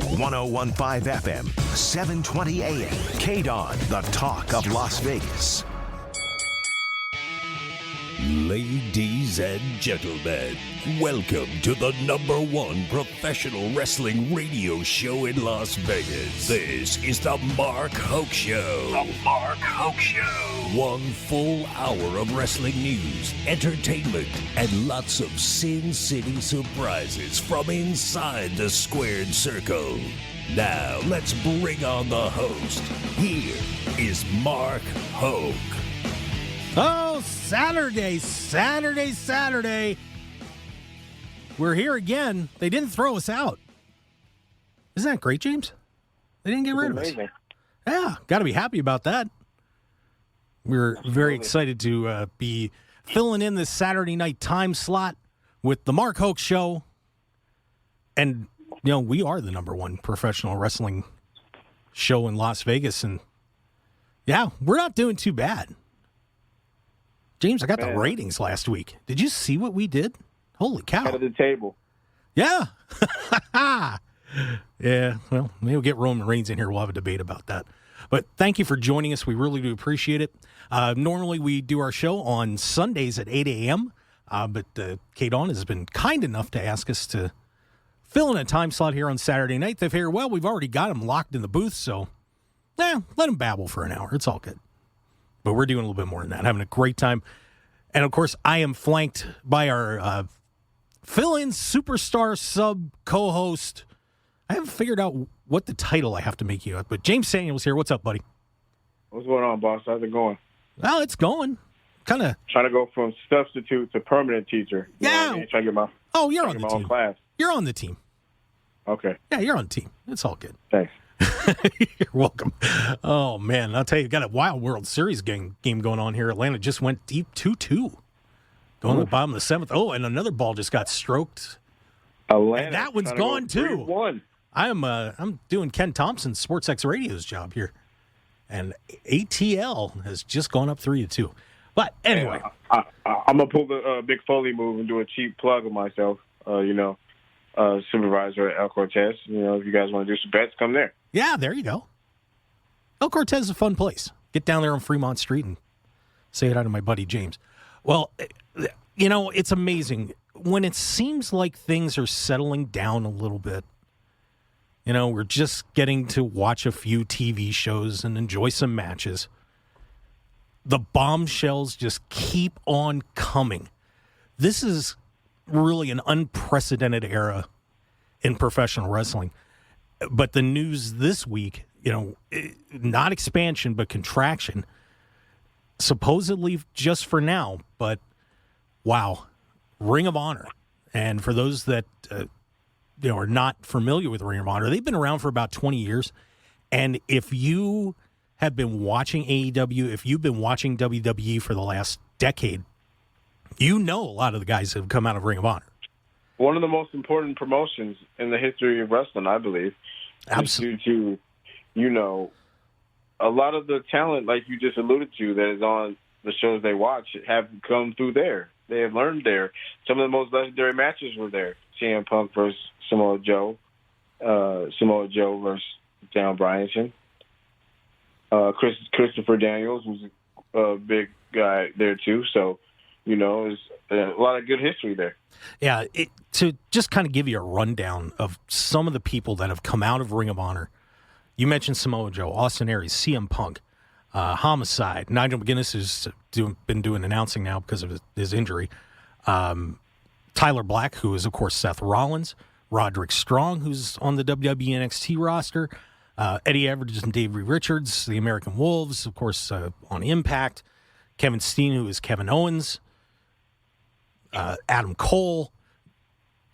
1015 FM, 720 AM. KDWN, the talk of Las Vegas. Ladies and gentlemen, welcome to the #1 professional wrestling radio show in Las Vegas. This is the Mark Hoke Show. The Mark Hoke Show. 1 full hour of wrestling news, entertainment, and lots of Sin City surprises from inside the squared circle. Now, let's bring on the host. Here is Mark Hoke. Oh, Saturday. We're here again. They didn't throw us out. Isn't that great, James? They didn't get rid of us. Yeah, got to be happy about that. We're very excited to be filling in this Saturday night time slot with the Mark Hoke Show. And, you know, we are the #1 professional wrestling show in Las Vegas. And, yeah, we're not doing too bad. James, I got the ratings last week. Did you see what we did? Holy cow. Head of the table. Yeah. Yeah, well, maybe we'll get Roman Reigns in here. We'll have a debate about that. But thank you for joining us. We really do appreciate it. Normally, we do our show on Sundays at 8 a.m., but KDWN has been kind enough to ask us to fill in a time slot here on Saturday night. They figure, well, we've already got them locked in the booth, so let them babble for an hour. It's all good. But we're doing a little bit more than that, having a great time. And, of course, I am flanked by our fill-in superstar sub co-host. I haven't figured out what the title I have to make you at, but James Samuel's here. What's up, buddy? What's going on, boss? How's it going? Well, it's going. Kind of trying to go from substitute to permanent teacher. Yeah. Trying to get my you're on the team. Class. You're on the team. Okay. Yeah, you're on the team. It's all good. Thanks. You're welcome. Oh, man. I'll tell you, got a wild World Series game going on here. Atlanta just went deep 2-2. Going to the bottom of the 7th. Oh, and another ball just got stroked. Atlanta. And that one's gone, too. 3-1. I'm doing Ken Thompson's SportsX Radio's job here. And ATL has just gone up 3-2. But anyway. I'm going to pull the Big Foley move and do a cheap plug of myself, supervisor at El Cortez. You know, if you guys want to do some bets, come there. Yeah, there you go. El Cortez is a fun place. Get down there on Fremont Street and say it out to my buddy James. Well, you know, it's amazing. When it seems like things are settling down a little bit, you know, we're just getting to watch a few TV shows and enjoy some matches. The bombshells just keep on coming. This is really an unprecedented era in professional wrestling. But the news this week, you know, not expansion, but contraction, supposedly just for now, but wow, Ring of Honor. And for those that are not familiar with Ring of Honor, they've been around for about 20 years. And if you have been watching AEW, if you've been watching WWE for the last decade, you know a lot of the guys that have come out of Ring of Honor. One of the most important promotions in the history of wrestling, I believe. Absolutely. Due to, you know, a lot of the talent, like you just alluded to, that is on the shows they watch have come through there. They have learned there. Some of the most legendary matches were there. CM Punk versus Samoa Joe. Samoa Joe versus Daniel Bryanson. Christopher Daniels was a big guy there, too. So, you know, there's a lot of good history there. Yeah, to just kind of give you a rundown of some of the people that have come out of Ring of Honor. You mentioned Samoa Joe, Austin Aries, CM Punk, Homicide. Nigel McGuinness has been doing announcing now because of his injury. Tyler Black, who is, of course, Seth Rollins. Roderick Strong, who's on the WWE NXT roster. Eddie Edwards and Davey Richards, the American Wolves, of course, on Impact. Kevin Steen, who is Kevin Owens. Adam Cole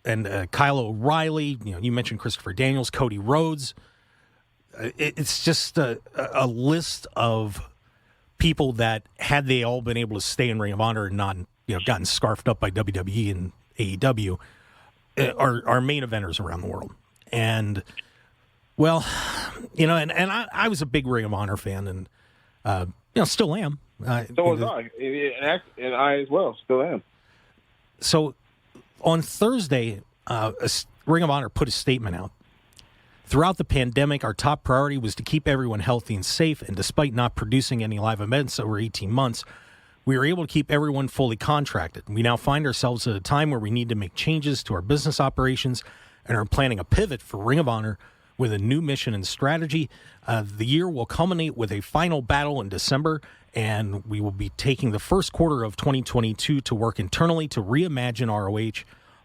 and Kyle O'Reilly. You know, you mentioned Christopher Daniels, Cody Rhodes. It's just a list of people that, had they all been able to stay in Ring of Honor and not, you know, gotten scarfed up by WWE and AEW, are main eventers around the world. And, well, you know, and I was a big Ring of Honor fan, and you know, still am. So was I, and I as well still am. So on Thursday, Ring of Honor put a statement out. Throughout the pandemic, our top priority was to keep everyone healthy and safe, and despite not producing any live events over 18 months, we were able to keep everyone fully contracted. We now find ourselves at a time where we need to make changes to our business operations and are planning a pivot for Ring of Honor with a new mission and strategy. The year will culminate with a final battle in December, and we will be taking the first quarter of 2022 to work internally to reimagine ROH.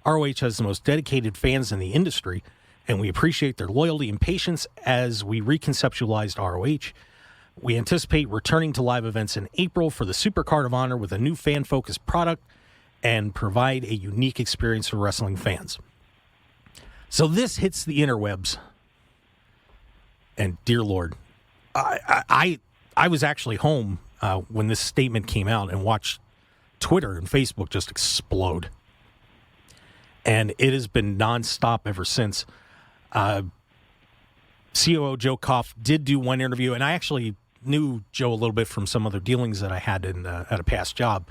ROH has the most dedicated fans in the industry, and we appreciate their loyalty and patience as we reconceptualized ROH. We anticipate returning to live events in April for the Supercard of Honor with a new fan-focused product and provide a unique experience for wrestling fans. So this hits the interwebs, and dear Lord, I was actually home when this statement came out and watched Twitter and Facebook just explode. And it has been nonstop ever since. COO Joe Koff did do one interview, and I actually knew Joe a little bit from some other dealings that I had at a past job.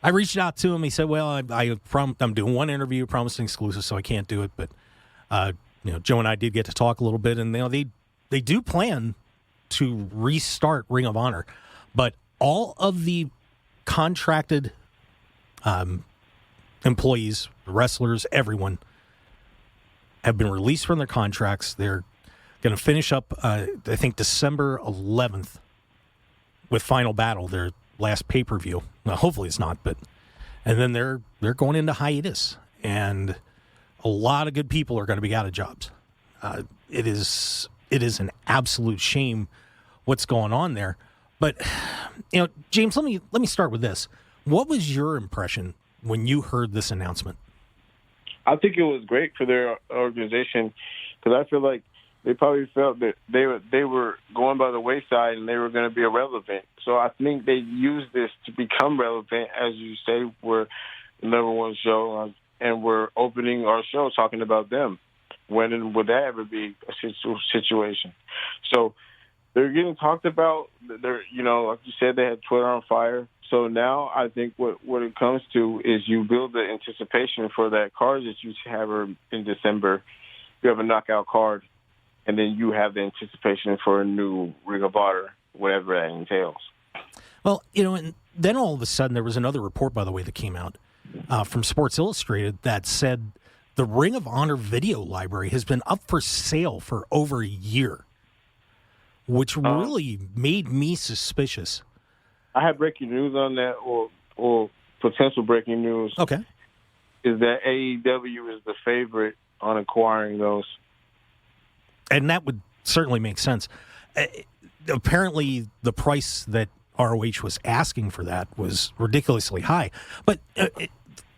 I reached out to him. He said, well, I'm doing one interview, promised an exclusive, so I can't do it. But Joe and I did get to talk a little bit, and they do plan to restart Ring of Honor. But all of the contracted employees, wrestlers, everyone have been released from their contracts. They're going to finish up, I think, December 11th with Final Battle, their last pay-per-view. Well, hopefully it's not, and then they're going into hiatus, and a lot of good people are going to be out of jobs. It is an absolute shame what's going on there. But James, let me start with this. What was your impression when you heard this announcement? I think it was great for their organization because I feel like they probably felt that they were going by the wayside and they were going to be irrelevant. So I think they used this to become relevant, as you say, we're the number one show and we're opening our show talking about them. When would that ever be a situation? So they're getting talked about. They're, like you said, they had Twitter on fire. So now I think what it comes to is you build the anticipation for that card that you have in December. You have a knockout card, and then you have the anticipation for a new Ring of Honor, whatever that entails. Well, and then all of a sudden there was another report, by the way, that came out from Sports Illustrated that said the Ring of Honor video library has been up for sale for over a year, which really made me suspicious. I have breaking news on that, or potential breaking news. Okay. Is that AEW is the favorite on acquiring those. And that would certainly make sense. Apparently, the price that ROH was asking for that was ridiculously high. But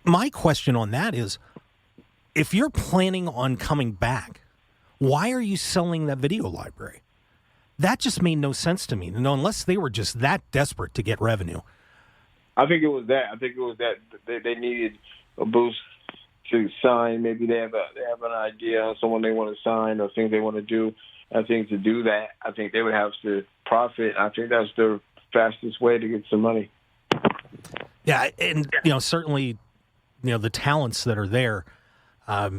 my question on that is, if you're planning on coming back, why are you selling that video library? That just made no sense to me, unless they were just that desperate to get revenue. I think it was that. They needed a boost to sign. Maybe they have an idea on someone they want to sign or things they want to do. I think to do that, I think they would have to profit. I think that's the fastest way to get some money. Yeah, and certainly, the talents that are there. A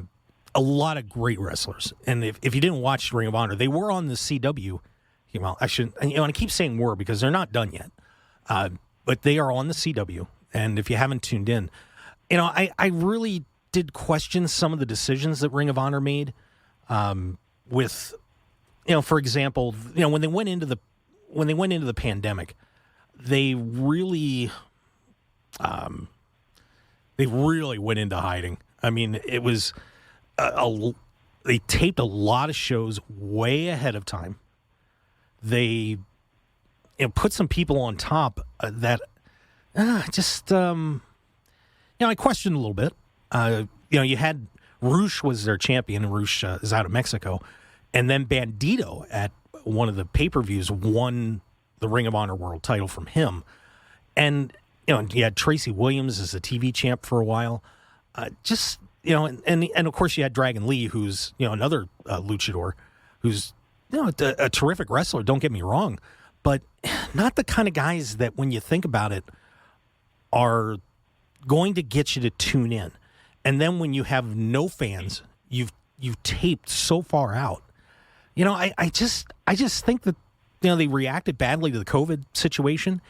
lot of great wrestlers, and if you didn't watch Ring of Honor, they were on the CW. Well, I shouldn't. And I keep saying "were" because they're not done yet. But they are on the CW, and if you haven't tuned in, I really did question some of the decisions that Ring of Honor made. With, for example, when they went into the pandemic, they really went into hiding. I mean, it was they taped a lot of shows way ahead of time. They put some people on top that I questioned a little bit. You had Rush was their champion, and Rush is out of Mexico. And then Bandito at one of the pay-per-views won the Ring of Honor World title from him. And, you had Tracy Williams as the TV champ for a while. And of course you had Dragon Lee, who's, another luchador, who's, a terrific wrestler, don't get me wrong, but not the kind of guys that, when you think about it, are going to get you to tune in. And then when you have no fans, you've taped so far out I just think that they reacted badly to the COVID situation,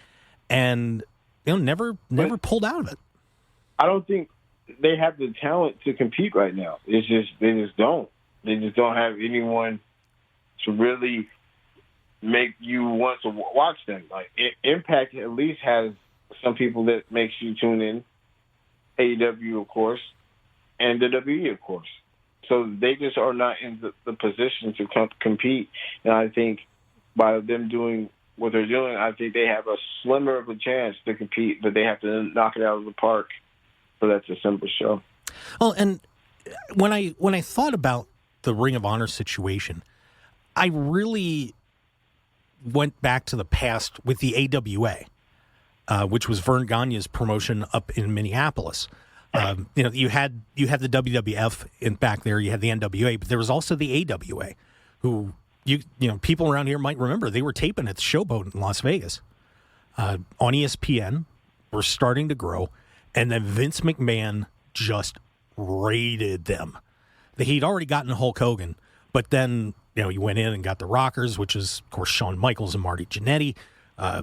and never pulled out of it. I don't think they have the talent to compete right now. They just don't. They just don't have anyone to really make you want to watch them. Like Impact at least has some people that makes you tune in. AEW, of course, and the WWE, of course. So they just are not in the position to compete. And I think by them doing what they're doing, I think they have a slimmer of a chance to compete, but they have to knock it out of the park for that December show. Well, and when I thought about the Ring of Honor situation, I really went back to the past with the AWA, which was Vern Gagne's promotion up in Minneapolis. You had the WWF back there, you had the NWA, but there was also the AWA, who people around here might remember. They were taping at the Showboat in Las Vegas on ESPN. Were starting to grow, and then Vince McMahon just raided them. He'd already gotten Hulk Hogan, but then he went in and got the Rockers, which is of course Shawn Michaels and Marty Jannetty,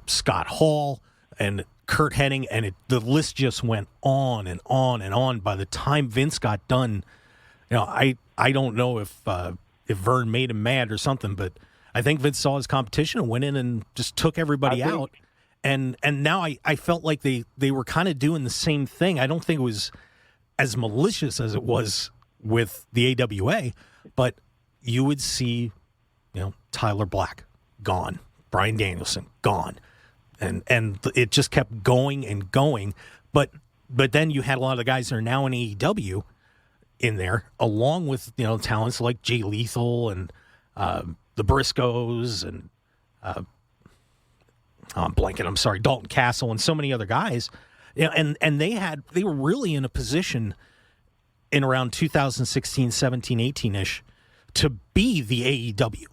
Scott Hall, and Kurt Hennig, and the list just went on and on and on. By the time Vince got done, I don't know if Vern made him mad or something, but I think Vince saw his competition and went in and just took everybody out. And now I felt like they were kind of doing the same thing. I don't think it was as malicious as it was with the AWA, but you would see, Tyler Black gone, Bryan Danielson gone. And it just kept going and going. But then you had a lot of the guys that are now in AEW in there, along with, talents like Jay Lethal and the Briscoes and I'm blanking, I'm sorry, Dalton Castle and so many other guys. And they were really in a position in around 2016, 17, 18-ish to be the AEW.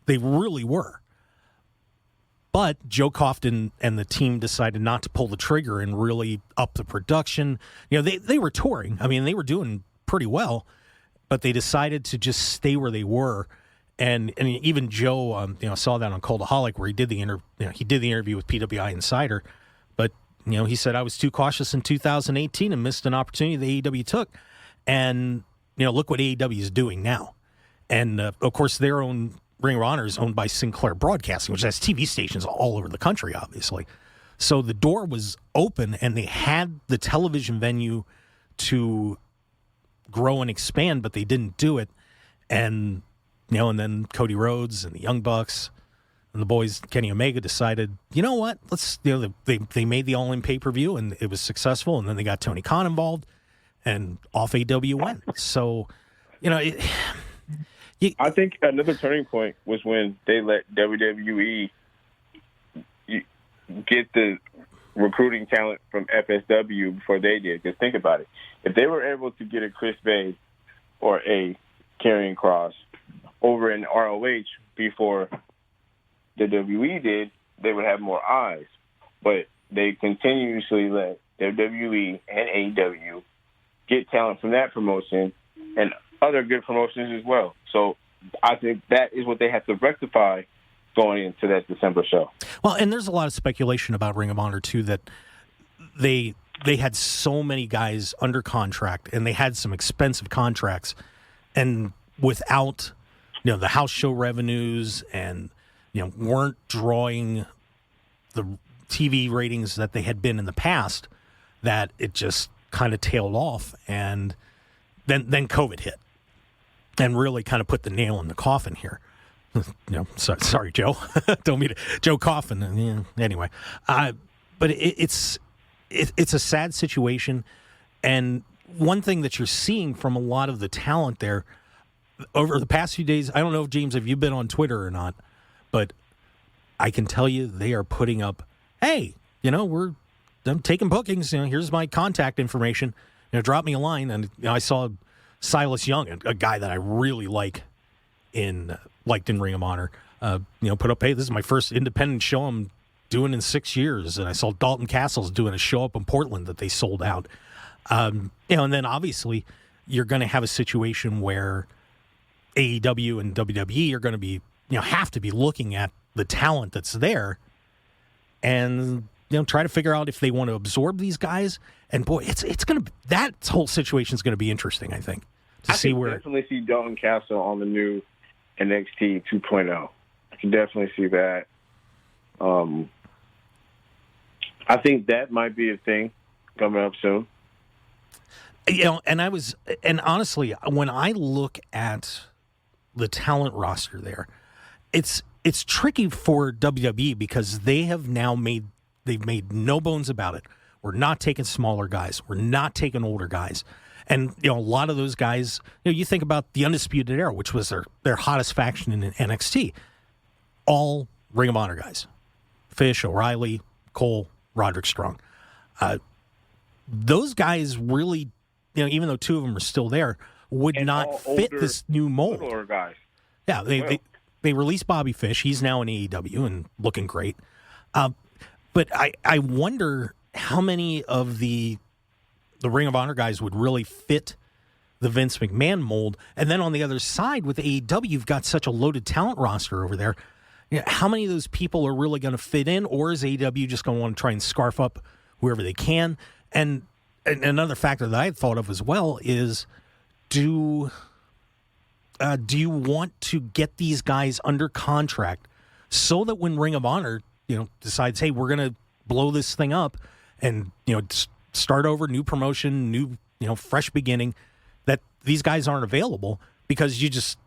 They really were. But Joe Cofton and the team decided not to pull the trigger and really up the production. They were touring. I mean, they were doing pretty well, but they decided to just stay where they were. And even Joe, saw that on Coldaholic where he did the interview with PWI Insider. But he said, I was too cautious in 2018 and missed an opportunity the AEW took. And look what AEW is doing now. And of course, their own Ring of Honor is owned by Sinclair Broadcasting, which has TV stations all over the country, obviously. So the door was open, and they had the television venue to grow and expand, but they didn't do it. And and then Cody Rhodes and the Young Bucks and the boys, Kenny Omega, decided, you know what? Let's. They made the All In pay-per-view, and it was successful. And then they got Tony Khan involved, and off AW went. So, I think another turning point was when they let WWE get the recruiting talent from FSW before they did. Because think about it. If they were able to get a Chris Bay or a Karrion Kross over in ROH before the WWE did, they would have more eyes. But they continuously let WWE and AEW get talent from that promotion and other good promotions as well. So I think that is what they have to rectify going into that December show. Well, and there's a lot of speculation about Ring of Honor, too, that they had so many guys under contract, and they had some expensive contracts, and without, the house show revenues and, weren't drawing the TV ratings that they had been in the past, that it just kind of tailed off, and then COVID hit. And really kind of put the nail in the coffin here. Sorry, Joe. Don't mean to. Joe Coffin. Anyway, but it's a sad situation. And one thing that you're seeing from a lot of the talent there over the past few days, I don't know, James, if you've been on Twitter or not, but I can tell you they are putting up, hey, I'm taking bookings. Here's my contact information. Drop me a line. And I saw Silas Young, a guy that I really liked in Ring of Honor, put up, hey, this is my first independent show I'm doing in 6 years. And I saw Dalton Castle's doing a show up in Portland that they sold out. And then obviously you're going to have a situation where AEW and WWE are going to be, have to be looking at the talent that's there and, try to figure out if they want to absorb these guys. And boy, it's going to, that whole situation is going to be interesting, I think, to see where. I definitely see Dalton Castle on the new NXT 2.0. I can definitely see that. I think that might be a thing coming up soon. And honestly, when I look at the talent roster there, it's tricky for WWE because they've made no bones about it. We're not taking smaller guys. We're not taking older guys. And, a lot of those guys, you think about the Undisputed Era, which was their hottest faction in NXT, all Ring of Honor guys. Fish, O'Reilly, Cole, Roderick Strong. Those guys really, even though two of them are still there, would and not fit this new mold. Older guys. Yeah, they released Bobby Fish. He's now in AEW and looking great. But I wonder how many of the Ring of Honor guys would really fit the Vince McMahon mold. And then on the other side with AEW, you've got such a loaded talent roster over there. How many of those people are really going to fit in, or is AEW just going to want to try and scarf up whoever they can? And another factor that I had thought of as well is, do you want to get these guys under contract so that when Ring of Honor, decides, hey, we're going to blow this thing up and, start over, new promotion, new, fresh beginning, that these guys aren't available because you just,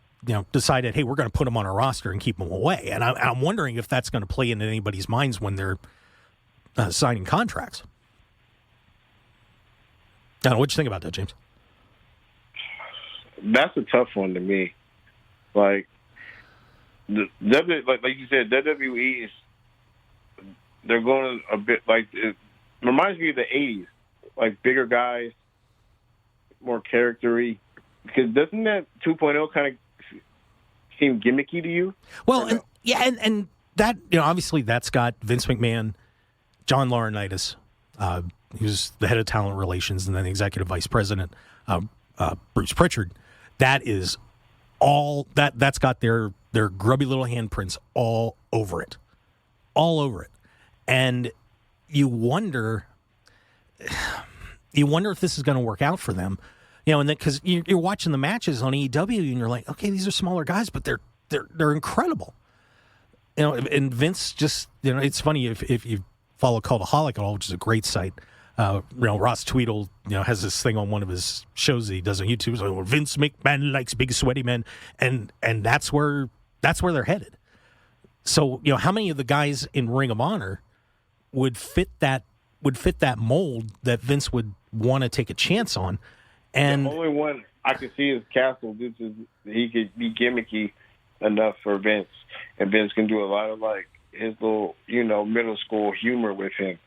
decided, hey, we're going to put them on our roster and keep them away. And I'm wondering if that's going to play into anybody's minds when they're signing contracts. I don't know, what you think about that, James? That's a tough one to me. Like, like you said, WWE is, they're going a bit like, it reminds me of the 80s, like bigger guys, more character-y. Because doesn't that 2.0 kind of seem gimmicky to you? Well, and that, obviously that's got Vince McMahon, John Laurinaitis, he was the head of talent relations, and then the executive vice president, Bruce Pritchard. That is all, that's got their grubby little handprints all over it. All over it. And you wonder if this is going to work out for them. And then because you're watching the matches on AEW and you're like, okay, these are smaller guys, but they're incredible. And Vince just, it's funny if you follow Cultaholic at all, which is a great site. Ross Tweedle, has this thing on one of his shows that he does on YouTube. It's like, Vince McMahon likes big sweaty men, and that's where they're headed. So how many of the guys in Ring of Honor would fit that mold that Vince would want to take a chance on? And the only one I can see is Castle. He could be gimmicky enough for Vince, and Vince can do a lot of like his little middle school humor with him.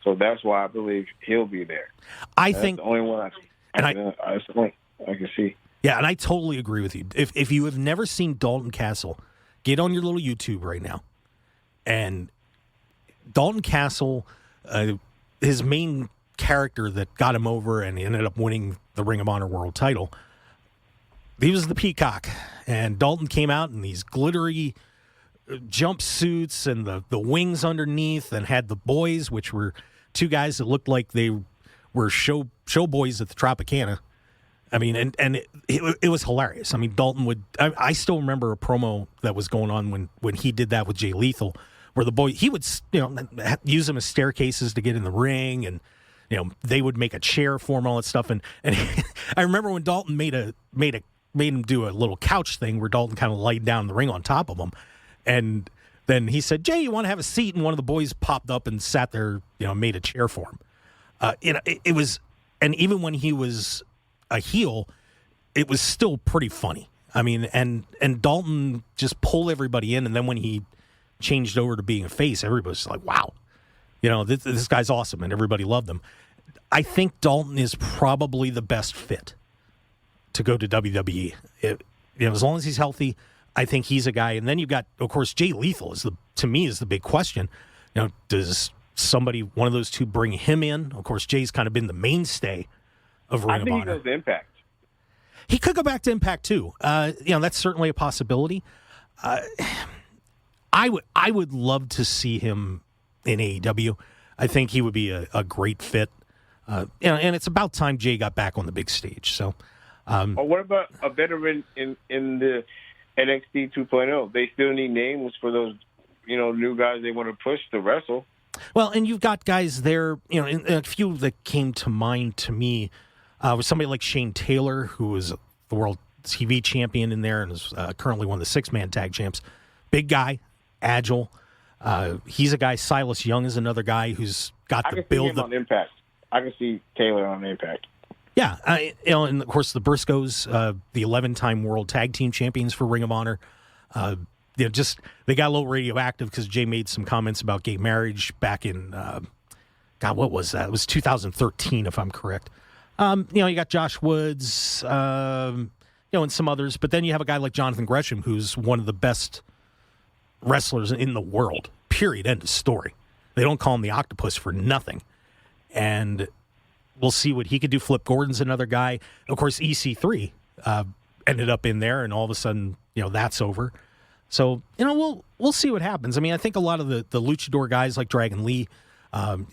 So that's why I believe he'll be there. That's the only one I can see. Yeah, and I totally agree with you. If you have never seen Dalton Castle, get on your little YouTube right now. And Dalton Castle, his main character that got him over and he ended up winning the Ring of Honor World title, he was the Peacock. And Dalton came out in these glittery jumpsuits and the wings underneath, and had the boys, which were two guys that looked like they were show boys at the Tropicana. I mean, and it was hilarious. I mean, Dalton I still remember a promo that was going on when he did that with Jay Lethal, where the boy, he would use them as staircases to get in the ring, and they would make a chair for him, all that stuff. And I remember when Dalton made him do a little couch thing where Dalton kind of laid down in the ring on top of him. And then he said, Jay, you want to have a seat? And one of the boys popped up and sat there, made a chair for him. It was, and even when he was a heel, it was still pretty funny. I mean, and Dalton just pulled everybody in. And then when he changed over to being a face, everybody was like, wow, this guy's awesome. And everybody loved him. I think Dalton is probably the best fit to go to WWE. As long as he's healthy, I think he's a guy. And then you've got, of course, Jay Lethal to me is the big question. Does one of those two bring him in? Of course, Jay's kind of been the mainstay of Ring of Honor. I think he goes to Impact. He could go back to Impact too. That's certainly a possibility. I would love to see him in AEW. I think he would be a great fit. And it's about time Jay got back on the big stage. So, or what about a veteran in the NXT 2.0? They still need names for those, new guys they want to push to wrestle. Well, and you've got guys there, and a few that came to mind to me was somebody like Shane Taylor, who was the world TV champion in there and is currently one of the 6-man tag champs. Big guy, agile. He's a guy. Silas Young is another guy who's got the build. I can see him on Impact. I can see Taylor on Impact. Yeah, and of course the Briscoes, the 11-time world tag team champions for Ring of Honor. They got a little radioactive because Jay made some comments about gay marriage back in, what was that? It was 2013, if I'm correct. You got Josh Woods, and some others, but then you have a guy like Jonathan Gresham, who's one of the best wrestlers in the world. Period. End of story. They don't call him the Octopus for nothing. And we'll see what he could do. Flip Gordon's another guy. Of course, EC3 ended up in there, and all of a sudden, that's over. So, we'll see what happens. I mean, I think a lot of the luchador guys like Dragon Lee,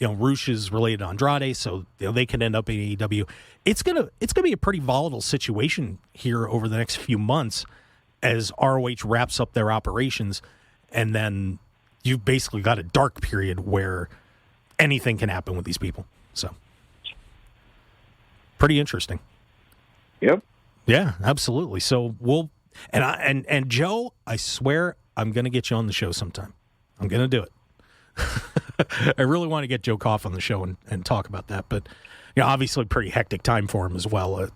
Roosh is related to Andrade, so they can end up in AEW. It's gonna be a pretty volatile situation here over the next few months as ROH wraps up their operations, and then you've basically got a dark period where anything can happen with these people. So, pretty interesting. Yep. Yeah, absolutely. So we'll and Joe, I swear I'm going to get you on the show sometime. I'm going to do it. I really want to get Joe Koff on the show and talk about that, but obviously pretty hectic time for him as well.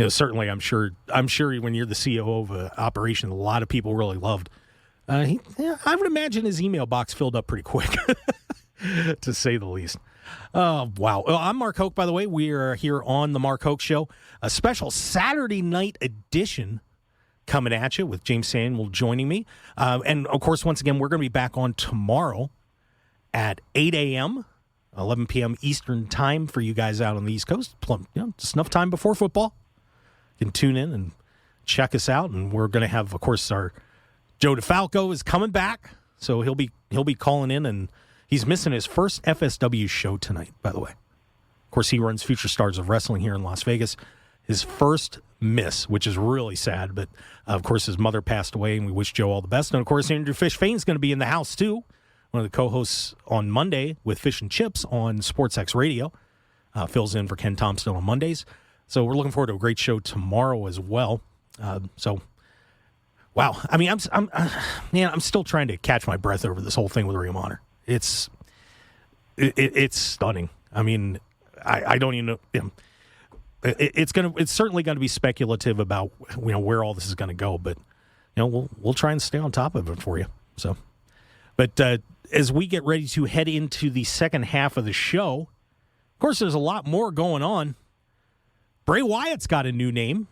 Certainly I'm sure when you're the CEO of an operation a lot of people really loved, I would imagine his email box filled up pretty quick, to say the least. Oh, wow. Well, I'm Mark Hoke, by the way. We are here on the Mark Hoke Show, a special Saturday night edition coming at you with James Samuel joining me. And, of course, once again, we're going to be back on tomorrow at 8 a.m., 11 p.m. Eastern time for you guys out on the East Coast. Just enough time before football. You can tune in and check us out. And we're going to have, of course, our Joe DeFalco is coming back. So he'll be calling in, and he's missing his first FSW show tonight, by the way. Of course, he runs Future Stars of Wrestling here in Las Vegas. His first miss, which is really sad, but of course his mother passed away, and we wish Joe all the best. And of course, Andrew Fish Fane's going to be in the house too, one of the co-hosts on Monday with Fish and Chips on SportsX Radio. Fills in for Ken Thompson on Mondays. So we're looking forward to a great show tomorrow as well. Wow. I mean, I'm still trying to catch my breath over this whole thing with Ring of Honor. It's stunning. I mean, I don't even know. It's certainly going to be speculative about where all this is going to go, but we'll try and stay on top of it for you. So, but as we get ready to head into the second half of the show, of course, there's a lot more going on. Bray Wyatt's got a new name,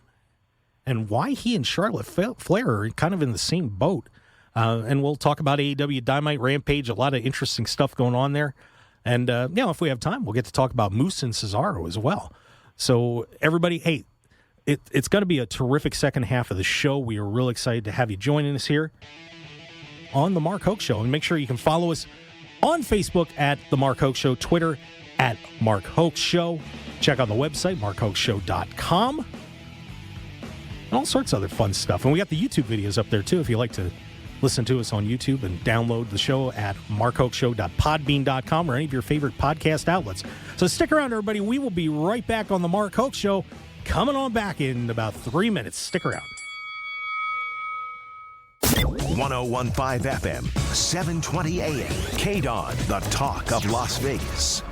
and why he and Charlotte Flair are kind of in the same boat. And we'll talk about AEW Dynamite, Rampage, a lot of interesting stuff going on there. And if we have time, we'll get to talk about Moose and Cesaro as well. So, everybody, hey, it's going to be a terrific second half of the show. We are real excited to have you joining us here on The Mark Hoke Show. And make sure you can follow us on Facebook at The Mark Hoke Show, Twitter at Mark Hoke Show. Check out the website, markhokeshow.com. And all sorts of other fun stuff. And we got the YouTube videos up there, too, if you like to listen to us on YouTube and download the show at markhokeshow.podbean.com or any of your favorite podcast outlets. So stick around, everybody. We will be right back on the Mark Hoke Show, coming on back in about 3 minutes. Stick around. 101.5 FM, 720 AM. KDWN, the talk of Las Vegas.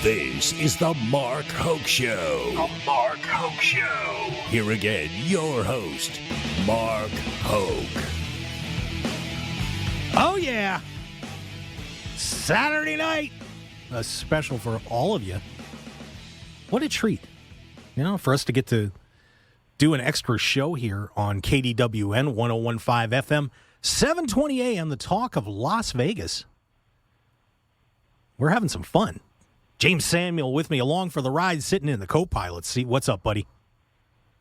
This is the Mark Hoke Show. The Mark Hoke Show. Here again, your host, Mark Hoke. Oh, yeah. Saturday night. A special for all of you. What a treat. For us to get to do an extra show here on KDWN 101.5 FM, 720 AM, the talk of Las Vegas. We're having some fun. James Samuel with me along for the ride, sitting in the co-pilot seat. What's up, buddy?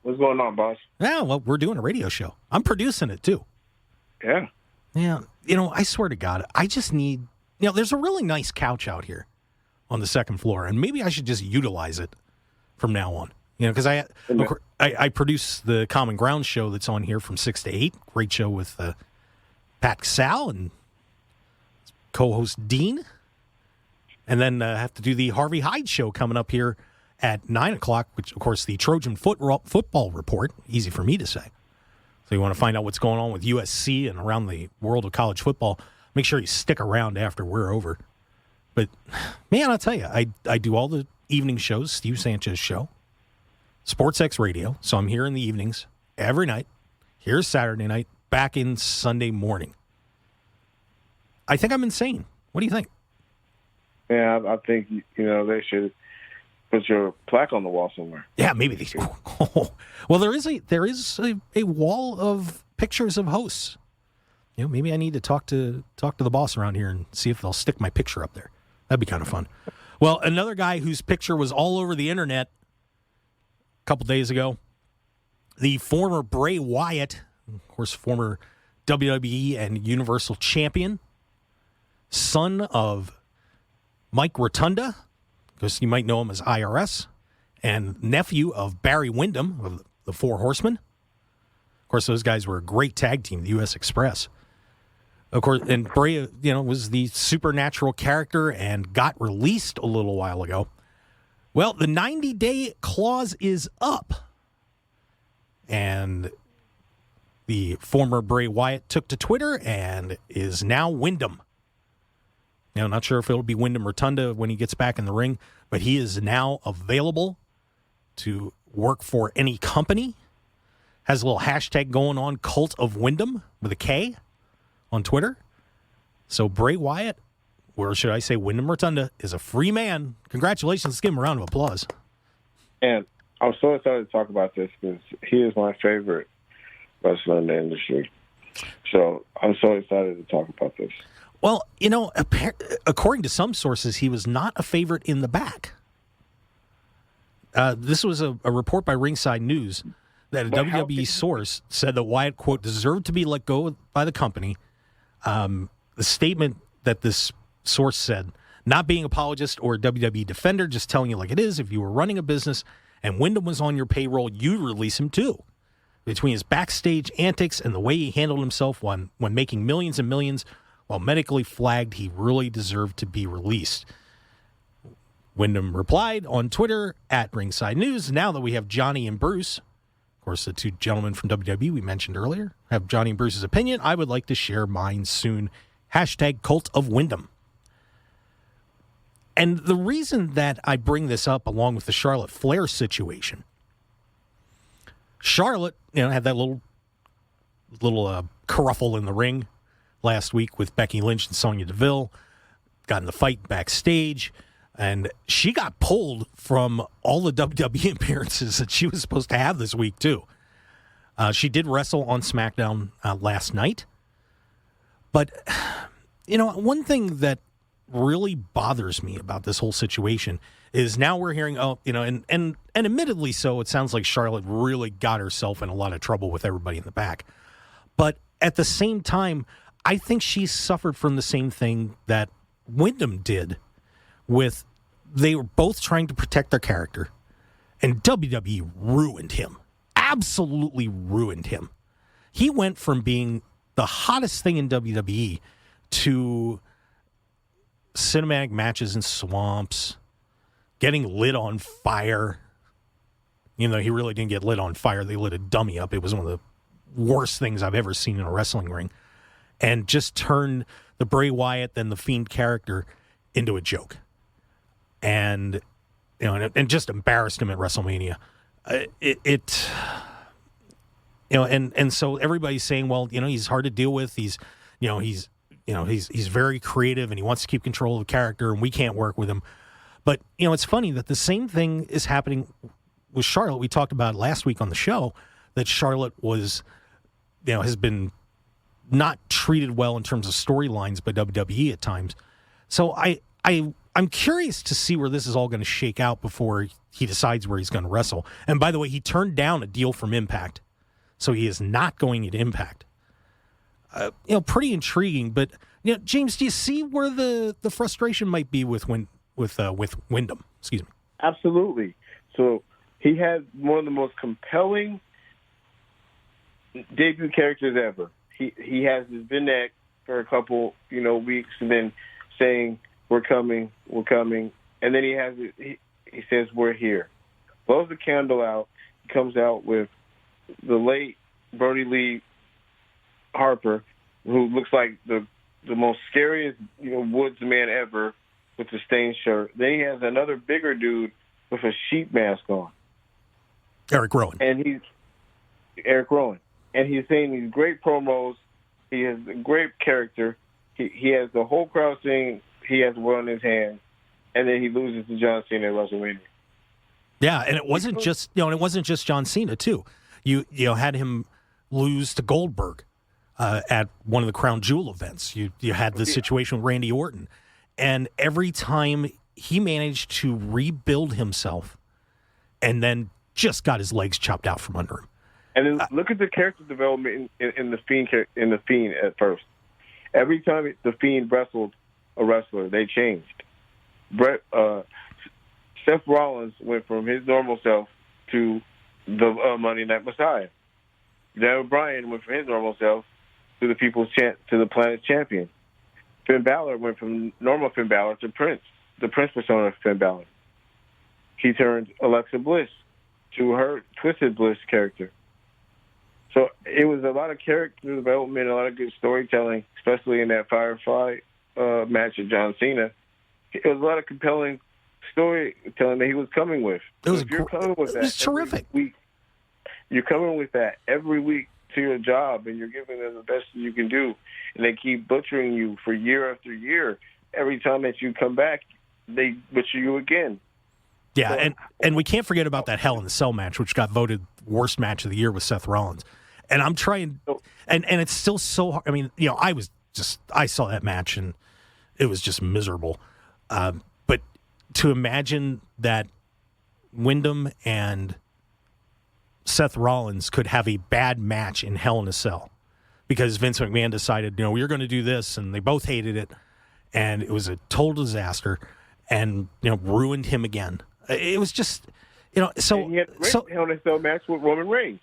What's going on, boss? Yeah, well, we're doing a radio show. I'm producing it, too. Yeah. Yeah, I swear to God, I just need, there's a really nice couch out here on the second floor, and maybe I should just utilize it from now on. Because I produce the Common Ground show that's on here from 6 to 8. Great show with Pat Sal and co-host Dean. And then I have to do the Harvey Hyde show coming up here at 9 o'clock, which, of course, the Trojan Football Report. Easy for me to say. So you want to find out what's going on with USC and around the world of college football, make sure you stick around after we're over. But, man, I'll tell you, I do all the evening shows, Steve Sanchez show, SportsX Radio. So I'm here in the evenings every night. Here's Saturday night, back in Sunday morning. I think I'm insane. What do you think? Yeah, I think, they should put your plaque on the wall somewhere. Yeah, maybe they should. Well, there is a wall of pictures of hosts. Maybe I need to talk to the boss around here and see if they'll stick my picture up there. That'd be kind of fun. Well, another guy whose picture was all over the internet a couple days ago, the former Bray Wyatt, of course, former WWE and Universal Champion, son of Mike Rotunda, because you might know him as IRS, and nephew of Barry Windham of the Four Horsemen. Of course, those guys were a great tag team, the U.S. Express. Of course, and Bray, was the supernatural character and got released a little while ago. Well, the 90-day clause is up. And the former Bray Wyatt took to Twitter and is now Windham. Not sure if it'll be Windham Rotunda when he gets back in the ring, but he is now available to work for any company. Has a little hashtag going on, Cult of Windham, with a K, on Twitter. So Bray Wyatt, or should I say Windham Rotunda, is a free man. Congratulations. Let's give him a round of applause. And I'm so excited to talk about this because he is my favorite wrestler in the industry. So I'm so excited to talk about this. Well, according to some sources, he was not a favorite in the back. This was a report by Ringside News that a WWE source said that Wyatt, quote, deserved to be let go by the company. The statement that this source said, not being apologist or a WWE defender, just telling you like it is, if you were running a business and Windham was on your payroll, you'd release him too. Between his backstage antics and the way he handled himself when making millions and millions, while medically flagged, he really deserved to be released. Windham replied on Twitter at Ringside News, now that we have Johnny and Bruce, of course, the two gentlemen from WWE we mentioned earlier, have Johnny and Bruce's opinion, I would like to share mine soon. Hashtag Cult of Windham. And the reason that I bring this up along with the Charlotte Flair situation, Charlotte, had that little kerfuffle in the ring last week with Becky Lynch and Sonya Deville, got in the fight backstage, and she got pulled from all the WWE appearances that she was supposed to have this week, too. She did wrestle on Smackdown last night. But, one thing that really bothers me about this whole situation is now we're hearing, and admittedly so, it sounds like Charlotte really got herself in a lot of trouble with everybody in the back. But at the same time, I think she suffered from the same thing that Windham did with, they were both trying to protect their character, and WWE ruined him. Absolutely ruined him. He went from being the hottest thing in WWE to cinematic matches in swamps, getting lit on fire. He really didn't get lit on fire. They lit a dummy up. It was one of the worst things I've ever seen in a wrestling ring. And just turn the Bray Wyatt, then the Fiend character, into a joke. And just embarrassed him at WrestleMania. And so everybody's saying, well, he's hard to deal with. He's very creative and he wants to keep control of the character and we can't work with him. But, it's funny that the same thing is happening with Charlotte. We talked about last week on the show that Charlotte was, has been not treated well in terms of storylines by WWE at times. So I I'm curious to see where this is all going to shake out before he decides where he's going to wrestle. And by the way, he turned down a deal from Impact, so he is not going at Impact. Pretty intriguing. But James, do you see where the frustration might be with Windham? Excuse me. Absolutely. So he had one of the most compelling debut characters ever. He has his V-neck for a couple weeks, and then saying we're coming, and then he says we're here. Blows the candle out. He comes out with the late Brody Lee Harper, who looks like the most scariest woods man ever with the stained shirt. Then he has another bigger dude with a sheep mask on. Eric Rowan. And he's saying these great promos. He has a great character. He has the whole crowd saying he has one in his hand, and then he loses to John Cena at WrestleMania. Yeah, and it wasn't just John Cena too. You had him lose to Goldberg at one of the Crown Jewel events. You had the situation with Randy Orton, and every time he managed to rebuild himself, and then just got his legs chopped out from under him. And then look at the character development in the Fiend at first. Every time the Fiend wrestled a wrestler, they changed. Seth Rollins went from his normal self to the Monday Night Messiah. Daniel Bryan went from his normal self to the Planet's Champion. Finn Balor went from normal Finn Balor to Prince, the Prince persona of Finn Balor. He turned Alexa Bliss to her Twisted Bliss character. So it was a lot of character development, a lot of good storytelling, especially in that Firefly match with John Cena. It was a lot of compelling storytelling that he was coming with. It was terrific. You're coming with that every week to your job, and you're giving them the best you can do, and they keep butchering you for year after year. Every time that you come back, they butcher you again. Yeah, so, and we can't forget about that Hell in a Cell match, which got voted worst match of the year with Seth Rollins. And I'm trying, and it's still so hard. I mean, I saw that match, and it was just miserable. But to imagine that Windham and Seth Rollins could have a bad match in Hell in a Cell because Vince McMahon decided, we were going to do this, and they both hated it, and it was a total disaster, and ruined him again. It was just, so. And he had a great Hell in a Cell match with Roman Reigns,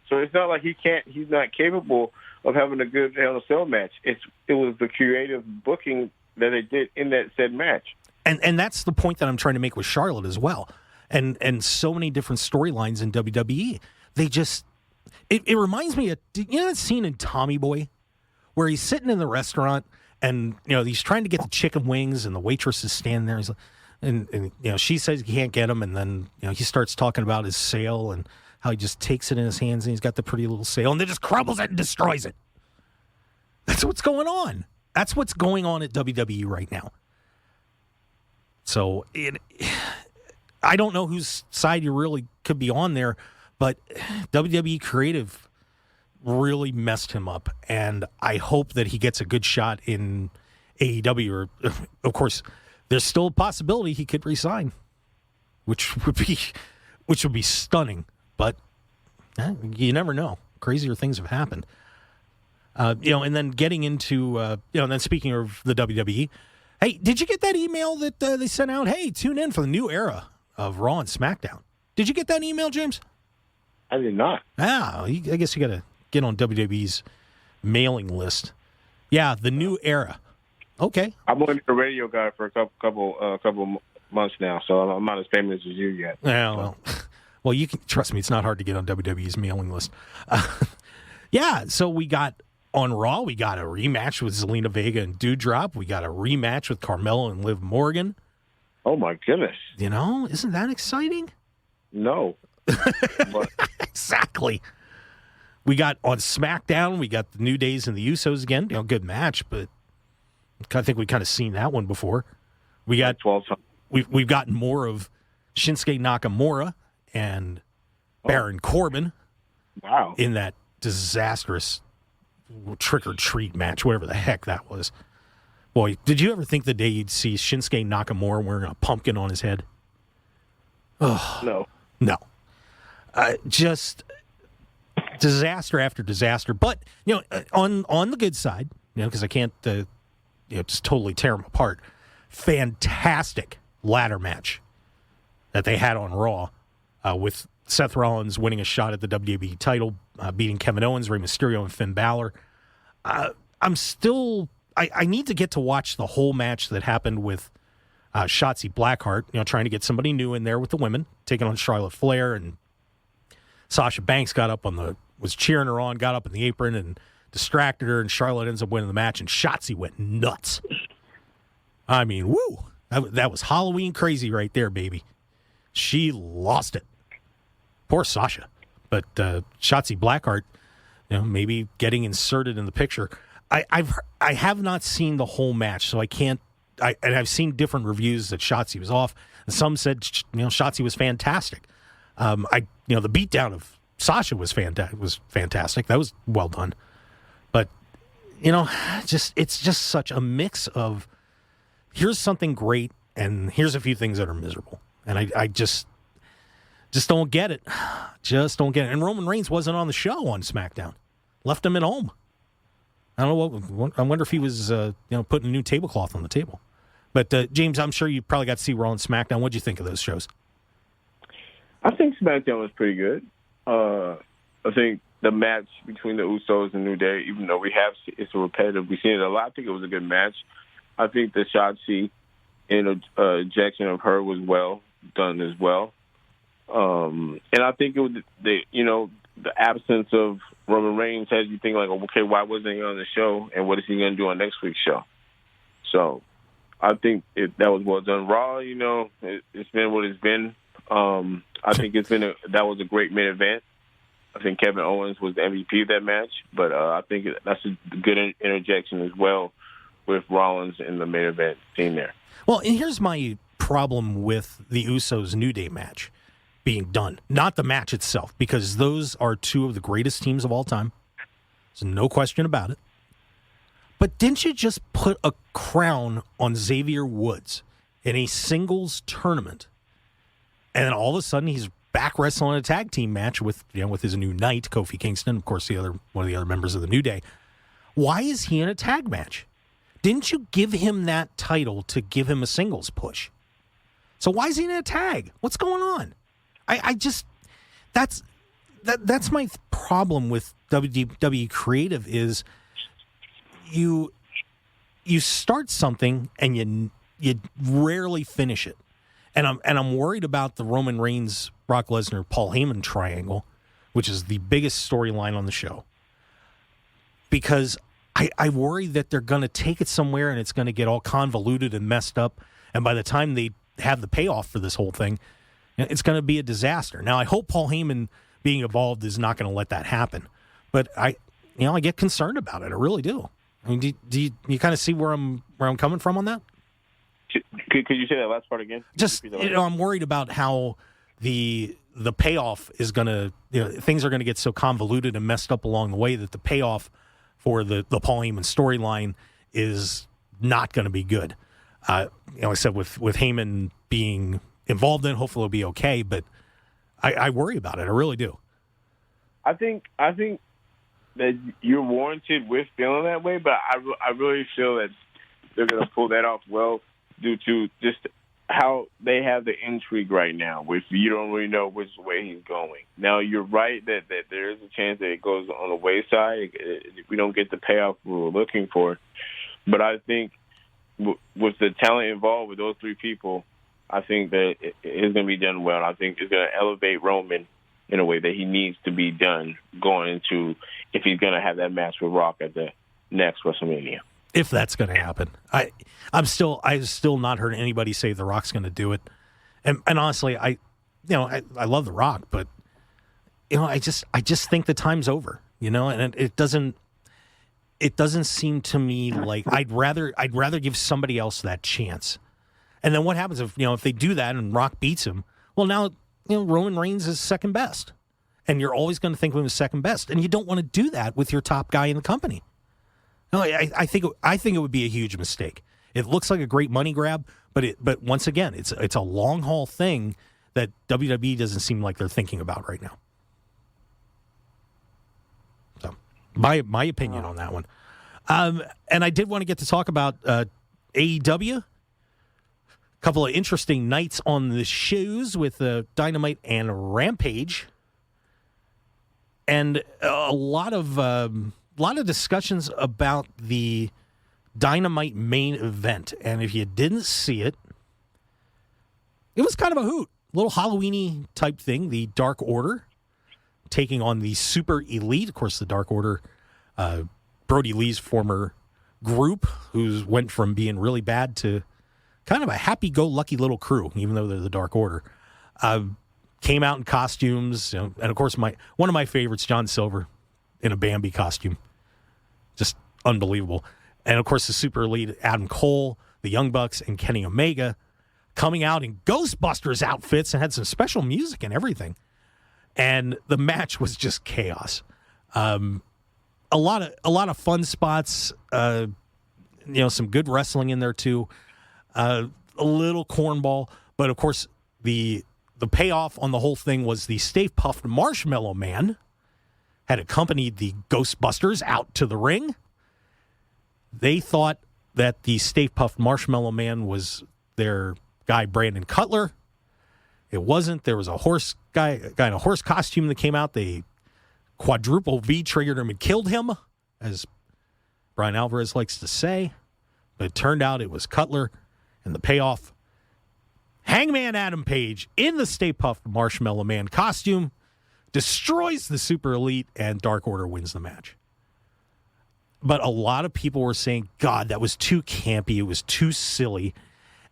so it's not like he's not capable of having a good Hell in a Cell match. It was the creative booking that they did in that said match, and that's the point that I'm trying to make with Charlotte as well. And so many different storylines in WWE. They just, it reminds me of, that scene in Tommy Boy where he's sitting in the restaurant and, he's trying to get the chicken wings and the waitress is standing there. He's like, and she says he can't get them. And then, he starts talking about his sale and how he just takes it in his hands and he's got the pretty little sale and then just crumbles it and destroys it. That's what's going on. That's what's going on at WWE right now. So I don't know whose side you really could be on there, but WWE Creative really messed him up, and I hope that he gets a good shot in AEW. Or, of course, there's still a possibility he could resign, which would be stunning. But you never know. Crazier things have happened. And then getting into and then speaking of the WWE, hey, did you get that email that they sent out? Hey, tune in for the new era of Raw and Smackdown. Did you get that email, James? I did not. I guess you got to get on WWE's mailing list. Yeah, the new era. Okay. I'm only a radio guy for a couple months now, so I'm not as famous as you yet. Yeah, well, you can trust me. It's not hard to get on WWE's mailing list. Yeah, so we got on Raw. We got a rematch with Zelina Vega and Doudrop. We got a rematch with Carmella and Liv Morgan. Oh, my goodness. Isn't that exciting? No. But. Exactly. We got on SmackDown, we got the New Days and the Usos again. Good match, but I think we kind of seen that one before. We got 12 times. We've gotten more of Shinsuke Nakamura and Baron Corbin. Wow. In that disastrous trick or treat match, whatever the heck that was. Boy, did you ever think the day you'd see Shinsuke Nakamura wearing a pumpkin on his head? No. No. Just disaster after disaster. But, on the good side, because I can't just totally tear them apart, fantastic ladder match that they had on Raw with Seth Rollins winning a shot at the WWE title, beating Kevin Owens, Rey Mysterio, and Finn Balor. I need to get to watch the whole match that happened with Shotzi Blackheart, trying to get somebody new in there with the women, taking on Charlotte Flair, and Sasha Banks was cheering her on, got up in the apron and distracted her, and Charlotte ends up winning the match, and Shotzi went nuts. I mean, woo! That was Halloween crazy right there, baby. She lost it. Poor Sasha. But Shotzi Blackheart, maybe getting inserted in the picture. I have not seen the whole match, so I can't. And I've seen different reviews that Shotzi was off. And some said, Shotzi was fantastic. The beatdown of Sasha was fantastic. That was well done. But it's just such a mix of here's something great and here's a few things that are miserable. And I just don't get it. Just don't get it. And Roman Reigns wasn't on the show on SmackDown. Left him at home. I don't know. I wonder if he was, putting a new tablecloth on the table. But James, I'm sure you probably got to see Raw and SmackDown. What'd you think of those shows? I think SmackDown was pretty good. I think the match between the Usos and New Day, even though it's a repetitive, we've seen it a lot. I think it was a good match. I think the Shotzi injection of her was well done as well. And I think it was the absence of Roman Reigns has you think like, okay, why wasn't he on the show, and what is he going to do on next week's show? So I think that was well done. Raw, it's been what it's been. I think that was a great main event. I think Kevin Owens was the MVP of that match, but I think that's a good interjection as well with Rollins in the main event team there. Well, and here's my problem with the Usos New Day match being done. Not the match itself, because those are two of the greatest teams of all time. There's no question about it. But didn't you just put a crown on Xavier Woods in a singles tournament, and then all of a sudden he's back wrestling a tag team match with his new knight, Kofi Kingston, of course, one of the other members of the New Day? Why is he in a tag match? Didn't you give him that title to give him a singles push? So why is he in a tag? What's going on? That's my problem with WWE Creative is you start something and you rarely finish it. And I'm worried about the Roman Reigns, Brock Lesnar, Paul Heyman triangle, which is the biggest storyline on the show. Because I worry that they're going to take it somewhere and it's going to get all convoluted and messed up. And by the time they have the payoff for this whole thing, it's going to be a disaster. Now, I hope Paul Heyman being involved is not going to let that happen. But I get concerned about it. I really do. I mean, do you kind of see where I'm coming from on that? Could you say that last part again? Just, I'm worried about how the payoff is going to, things are going to get so convoluted and messed up along the way that the payoff for the Paul Heyman storyline is not going to be good. I said with Heyman being involved in it, hopefully it'll be okay, but I worry about it. I really do. I think that you're warranted with feeling that way, but I really feel that they're going to pull that off well due to just how they have the intrigue right now, which you don't really know which way he's going. Now, you're right that there is a chance that it goes on the wayside if we don't get the payoff we were looking for. But I think with the talent involved with those three people, I think that it's going to be done well. I think it's going to elevate Roman in a way that he needs to be done going into if he's going to have that match with Rock at the next WrestleMania. If that's going to happen. I've still not heard anybody say The Rock's going to do it. And honestly, I love The Rock, but I just think the time's over, and it doesn't seem to me like I'd rather give somebody else that chance. And then what happens if they do that and Rock beats him? Well, now Roman Reigns is second best, and you're always going to think of him as second best, and you don't want to do that with your top guy in the company. No, I think it would be a huge mistake. It looks like a great money grab, but once again, it's a long haul thing that WWE doesn't seem like they're thinking about right now. So, my opinion on that one. And I did want to get to talk about AEW. A couple of interesting nights on the shows with Dynamite and Rampage, and a lot of discussions about the Dynamite main event. And if you didn't see it, it was kind of a hoot, a little Halloween-y type thing. The Dark Order taking on the Super Elite. Of course, the Dark Order, Brody Lee's former group, who went from being really bad to kind of a happy-go-lucky little crew, even though they're the Dark Order. Came out in costumes, and of course, one of my favorites, John Silver, in a Bambi costume. Just unbelievable. And of course, the Super Elite, Adam Cole, the Young Bucks, and Kenny Omega coming out in Ghostbusters outfits and had some special music and everything. And the match was just chaos. A lot of fun spots. Some good wrestling in there too. A little cornball, but of course the payoff on the whole thing was the Stay Puft Marshmallow Man had accompanied the Ghostbusters out to the ring. They thought that the Stay Puft Marshmallow Man was their guy Brandon Cutler. It wasn't. There was a guy in a horse costume that came out. They quadruple V triggered him and killed him, as Brian Alvarez likes to say. But it turned out it was Cutler, and the payoff, Hangman Adam Page in the Stay Puft Marshmallow Man costume destroys the Super Elite, and Dark Order wins the match. But a lot of people were saying, God, that was too campy. It was too silly.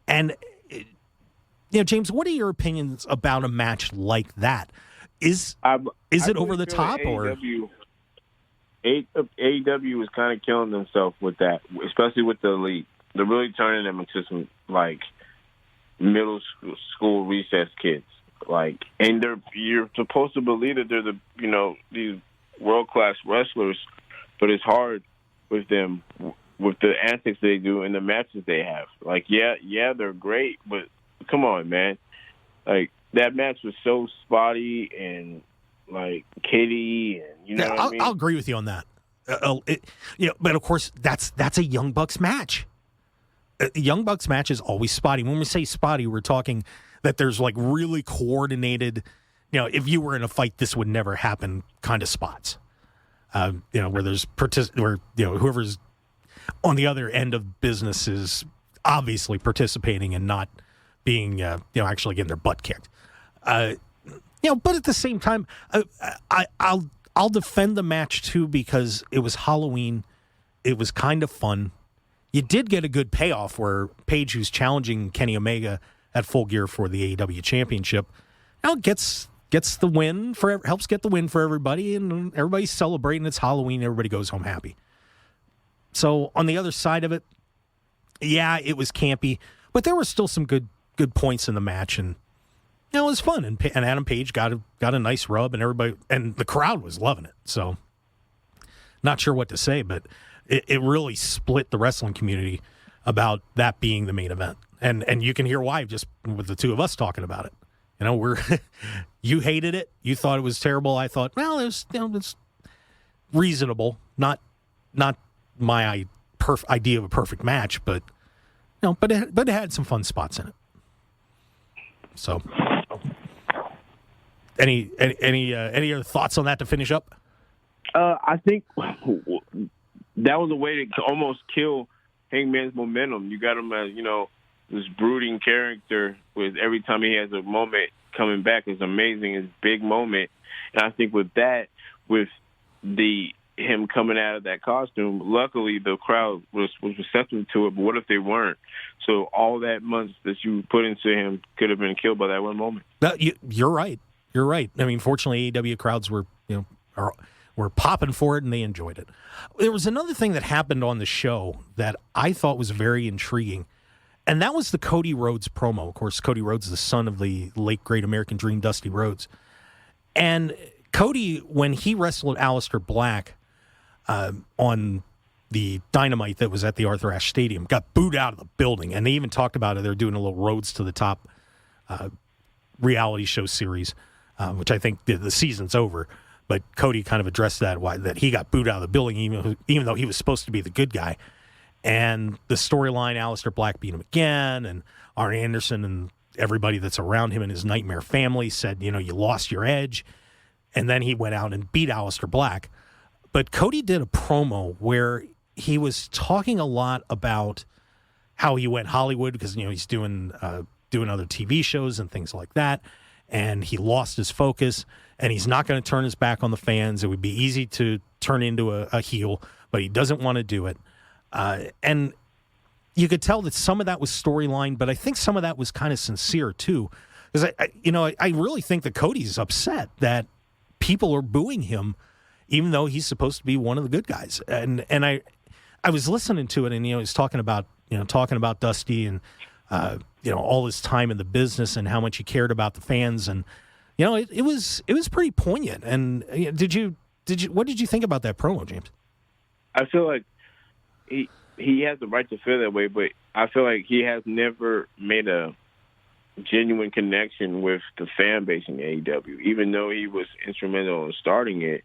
And, James, what are your opinions about a match like that? Is it over the top? AEW is kind of killing themselves with that, especially with the Elite. They're really turning them into some, middle school recess kids. And you're supposed to believe that they're these world-class wrestlers, but it's hard with them, with the antics they do and the matches they have. They're great, but come on, man. That match was so spotty and KD, and what I mean? I'll agree with you on that. But of course that's a Young Bucks match. Young Bucks match is always spotty. When we say spotty, we're talking that there's really coordinated, if you were in a fight, this would never happen kind of spots. Where there's whoever's on the other end of business is obviously participating and not being, actually getting their butt kicked. But at the same time, I'll defend the match too, because it was Halloween. It was kind of fun. You did get a good payoff where Page, who's challenging Kenny Omega at Full Gear for the AEW Championship, gets the win helps get the win for everybody, and everybody's celebrating. It's Halloween. Everybody goes home happy. So on the other side of it, it was campy, but there were still some good points in the match, and it was fun. And Adam Page got a nice rub, and everybody and the crowd was loving it. So not sure what to say, but it really split the wrestling community about that being the main event, and you can hear why just with the two of us talking about it. You hated it. You thought it was terrible. I thought, well, it's reasonable. Not my idea of a perfect match, but it had some fun spots in it. So, any other thoughts on that to finish up? I think that was a way to almost kill Hangman's momentum. You got him as this brooding character with every time he has a moment coming back is amazing, his big moment. And I think with that, with him coming out of that costume, luckily the crowd was receptive to it, but what if they weren't? So all that months that you put into him could have been killed by that one moment. You're right. You're right. I mean, fortunately, AEW crowds were popping for it, and they enjoyed it. There was another thing that happened on the show that I thought was very intriguing, and that was the Cody Rhodes promo. Of course, Cody Rhodes is the son of the late great American Dream, Dusty Rhodes. And Cody, when he wrestled Aleister Black on the Dynamite that was at the Arthur Ashe Stadium, got booed out of the building. And they even talked about it. They're doing a little Rhodes to the Top reality show series, which I think the season's over. But Cody kind of addressed that he got booed out of the building, even though he was supposed to be the good guy. And the storyline, Aleister Black beat him again, and Arn Anderson and everybody that's around him and his Nightmare family said, you lost your edge. And then he went out and beat Aleister Black. But Cody did a promo where he was talking a lot about how he went Hollywood because, he's doing other TV shows and things like that. And he lost his focus, and he's not going to turn his back on the fans. It would be easy to turn into a heel, but he doesn't want to do it. And you could tell that some of that was storyline, but I think some of that was kind of sincere too. Because I really think that Cody's upset that people are booing him, even though he's supposed to be one of the good guys. And I was listening to it, and he's talking about Dusty and all his time in the business and how much he cared about the fans, and it was pretty poignant. And what did you think about that promo, James? I feel like he has the right to feel that way, but I feel like he has never made a genuine connection with the fan base in AEW, even though he was instrumental in starting it.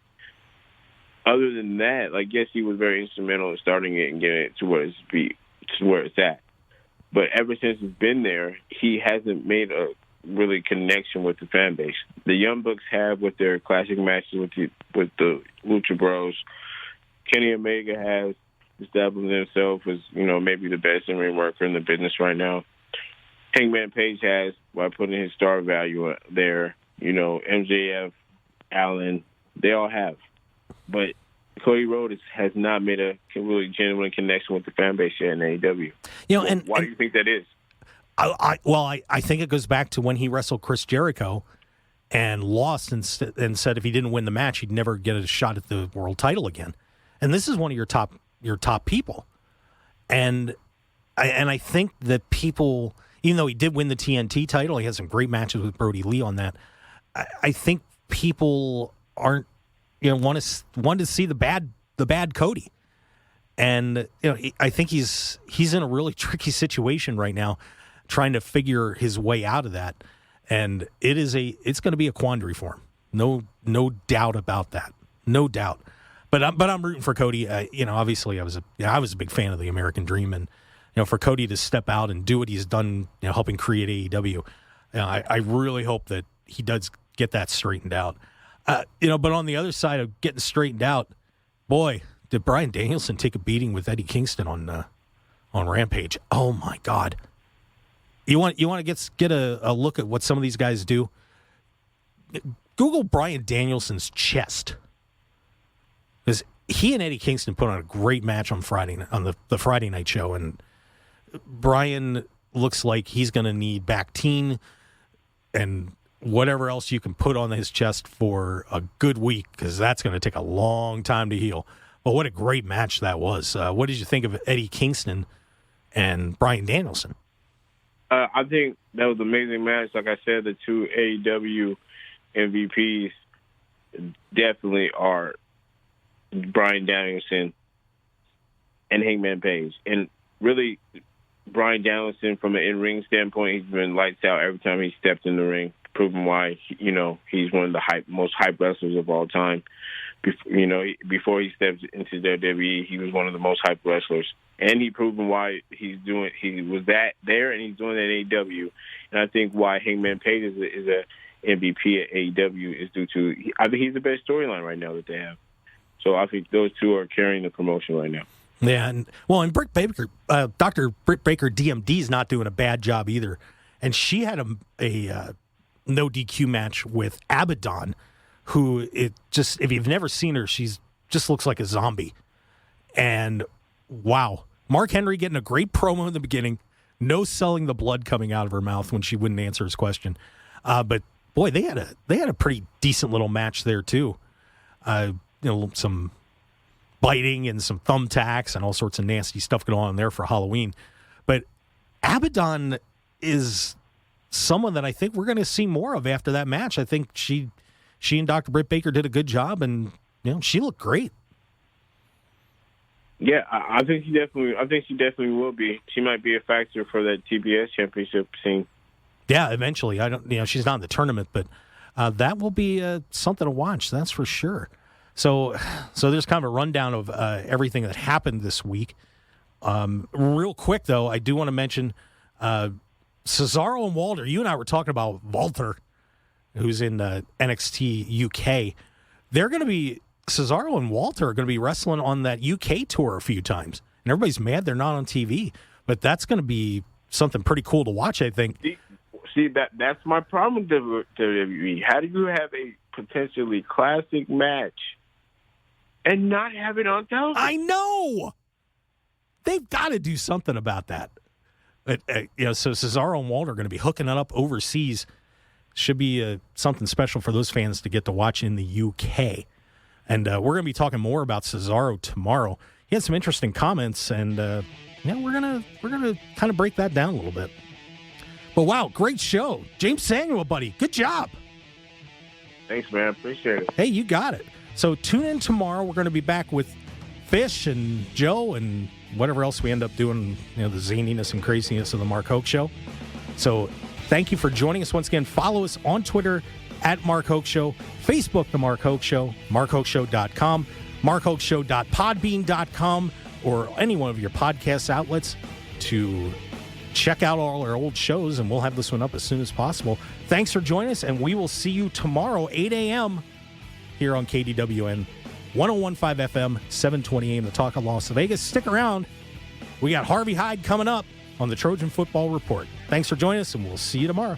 Other than that, yes, he was very instrumental in starting it and getting it to where it's at. But ever since he's been there, he hasn't made a really connection with the fan base. The Young Bucks have with their classic matches with the Lucha Bros. Kenny Omega has established himself as, maybe the best in-ring worker in the business right now. Hangman Page has, by putting his star value there. MJF, Allen, they all have. But Cody Rhodes has not made a really genuine connection with the fan base yet in AEW. Why do you think that is? I think it goes back to when he wrestled Chris Jericho and lost and said if he didn't win the match, he'd never get a shot at the world title again. And this is one of your top people. And I think that people, even though he did win the TNT title, he had some great matches with Brody Lee on that. I think people aren't want to see the bad Cody. And I think he's in a really tricky situation right now, trying to figure his way out of that. And it's going to be a quandary for him. No doubt about that. No doubt. But I'm rooting for Cody. Obviously I was a big fan of the American Dream, and for Cody to step out and do what he's done, helping create AEW. I really hope that he does get that straightened out. But on the other side of getting straightened out, boy, did Bryan Danielson take a beating with Eddie Kingston on Rampage. Oh my God. You want to get a look at what some of these guys do? Google Bryan Danielson's chest. Because he and Eddie Kingston put on a great match on the Friday night show, and Bryan looks like he's going to need Bactine and whatever else you can put on his chest for a good week, because that's going to take a long time to heal. But what a great match that was. What did you think of Eddie Kingston and Bryan Danielson? I think that was an amazing match. Like I said, the two AEW MVPs definitely are Bryan Danielson and Hangman Page. And really, Bryan Danielson, from an in-ring standpoint, he's been lights out every time he stepped in the ring, proving why, he's one of the most hype wrestlers of all time. Before he stepped into WWE, he was one of the most hyped wrestlers. And he proven why he was that there, and he's doing that at AEW. And I think why Hangman Page is a MVP at AEW is due to, I think he's the best storyline right now that they have. So I think those two are carrying the promotion right now. Yeah, and Britt Baker, Dr. Britt Baker, DMD, is not doing a bad job either. And she had a no DQ match with Abaddon, who if you've never seen her, she's just looks like a zombie. And wow, Mark Henry getting a great promo in the beginning, no selling the blood coming out of her mouth when she wouldn't answer his question. But boy, they had a pretty decent little match there too. Some biting and some thumbtacks and all sorts of nasty stuff going on there for Halloween. But Abaddon is someone that I think we're going to see more of after that match. I think she and Dr. Britt Baker did a good job, and she looked great. Yeah, I think she definitely will be. She might be a factor for that TBS championship scene. Yeah, eventually. She's not in the tournament, but that will be something to watch. That's for sure. So there's kind of a rundown of everything that happened this week. Real quick, though, I do want to mention Cesaro and Walter. You and I were talking about Walter, who's in NXT UK. Cesaro and Walter are going to be wrestling on that UK tour a few times. And everybody's mad they're not on TV. But that's going to be something pretty cool to watch, I think. See that's my problem with WWE. How do you have a potentially classic match and not have it on television? I know! They've got to do something about that. But, so Cesaro and Walter are going to be hooking it up overseas. Should be something special for those fans to get to watch in the UK. And we're going to be talking more about Cesaro tomorrow. He had some interesting comments, and we're gonna kind of break that down a little bit. But wow, great show, James Samuel, buddy, good job. Thanks, man. Appreciate it. Hey, you got it. So tune in tomorrow. We're going to be back with Fish and Joe and whatever else we end up doing. The zaniness and craziness of the Mark Hoke Show. So thank you for joining us once again. Follow us on Twitter at Mark Hoke Show, Facebook, The Mark Hoke Show, markhokeshow.com, markhokeshow.podbean.com, or any one of your podcast outlets to check out all our old shows, and we'll have this one up as soon as possible. Thanks for joining us, and we will see you tomorrow, 8 a.m. here on KDWN, 101.5 FM, 720 AM, The Talk of Las Vegas. Stick around. We got Harvey Hyde coming up on the Trojan Football Report. Thanks for joining us, and we'll see you tomorrow.